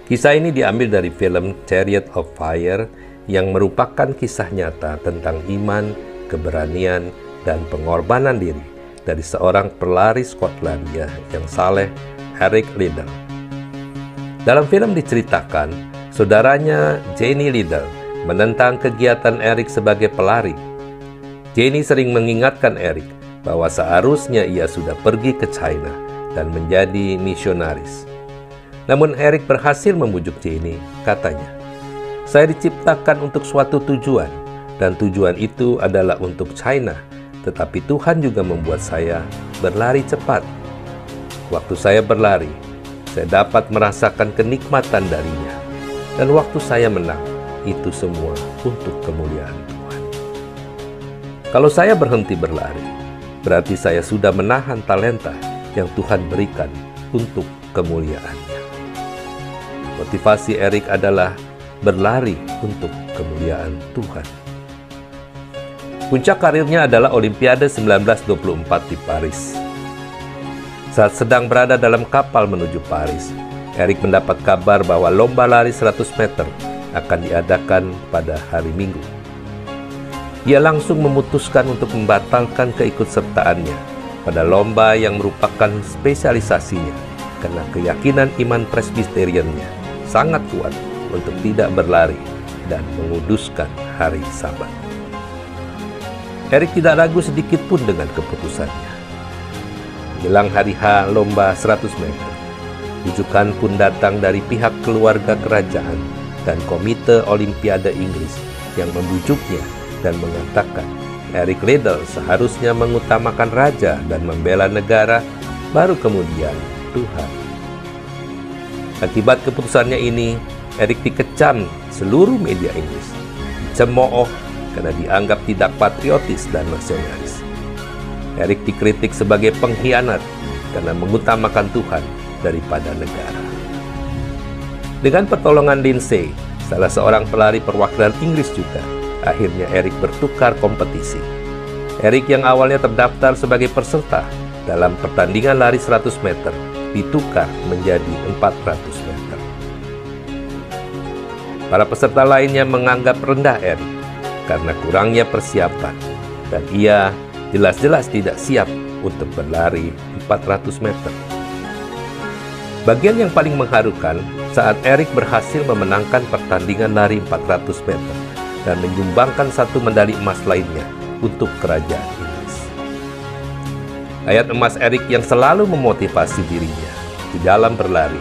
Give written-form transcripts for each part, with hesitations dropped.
Kisah ini diambil dari film Chariot of Fire yang merupakan kisah nyata tentang iman, keberanian, dan pengorbanan diri dari seorang pelari Skotlandia yang saleh, Eric Liddell. Dalam film diceritakan, saudaranya Jenny Liddell menentang kegiatan Eric sebagai pelari. Jenny sering mengingatkan Eric bahwa seharusnya ia sudah pergi ke China dan menjadi misionaris. Namun Eric berhasil membujuk Jenny, katanya, "Saya diciptakan untuk suatu tujuan, dan tujuan itu adalah untuk China, tetapi Tuhan juga membuat saya berlari cepat. Waktu saya berlari, saya dapat merasakan kenikmatan darinya, dan waktu saya menang, itu semua untuk kemuliaan Tuhan. Kalau saya berhenti berlari, berarti saya sudah menahan talenta yang Tuhan berikan untuk kemuliaan-Nya." Motivasi Eric adalah berlari untuk kemuliaan Tuhan. Puncak karirnya adalah Olimpiade 1924 di Paris. Saat sedang berada dalam kapal menuju Paris, Eric mendapat kabar bahwa lomba lari 100 meter akan diadakan pada hari Minggu. Ia langsung memutuskan untuk membatalkan keikutsertaannya pada lomba yang merupakan spesialisasinya karena keyakinan iman Presbyteriannya sangat kuat untuk tidak berlari dan menguduskan hari Sabat. Eric tidak ragu sedikit pun dengan keputusannya. Menjelang hari H lomba 100 meter, rujukan pun datang dari pihak keluarga kerajaan dan Komite Olimpiade Inggris yang membujuknya dan mengatakan Eric Liddell seharusnya mengutamakan raja dan membela negara, baru kemudian Tuhan. Akibat keputusannya ini, Eric dikecam seluruh media Inggris, dicemooh karena dianggap tidak patriotis dan nasionalis. Eric dikritik sebagai pengkhianat karena mengutamakan Tuhan daripada negara. Dengan pertolongan Lindsay, salah seorang pelari perwakilan Inggris juga, akhirnya Eric bertukar kompetisi. Eric yang awalnya terdaftar sebagai peserta dalam pertandingan lari 100 meter, ditukar menjadi 400 meter. Para peserta lainnya menganggap rendah Eric karena kurangnya persiapan, dan ia jelas-jelas tidak siap untuk berlari 400 meter. Bagian yang paling mengharukan saat Eric berhasil memenangkan pertandingan lari 400 meter dan menyumbangkan 1 medali emas lainnya untuk kerajaan Inggris. Ayat emas Eric yang selalu memotivasi dirinya di dalam berlari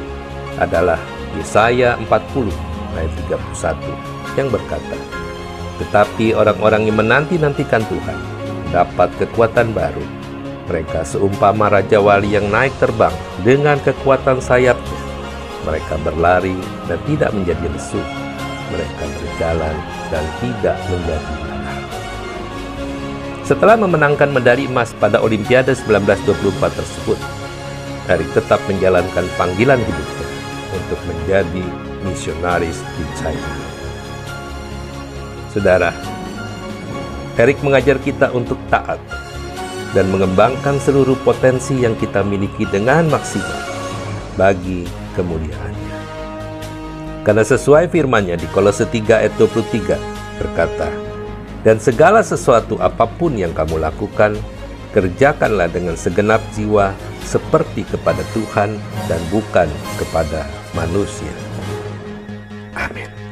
adalah Yesaya 40 ayat 31 yang berkata, "Tetapi orang-orang yang menanti-nantikan Tuhan dapat kekuatan baru. Mereka seumpama Raja Wali yang naik terbang dengan kekuatan sayapnya. Mereka berlari dan tidak menjadi lesu. Mereka berjalan dan tidak menjadi lelah." Setelah memenangkan medali emas pada Olimpiade 1924 tersebut, Eric tetap menjalankan panggilan hidupnya untuk menjadi misionaris di China. Saudara, Eric mengajar kita untuk taat dan mengembangkan seluruh potensi yang kita miliki dengan maksimal bagi kemuliaan-Nya. Karena sesuai firman-Nya di Kolose 3 ayat 23 berkata, "Dan segala sesuatu apapun yang kamu lakukan, kerjakanlah dengan segenap jiwa seperti kepada Tuhan dan bukan kepada manusia." Amin.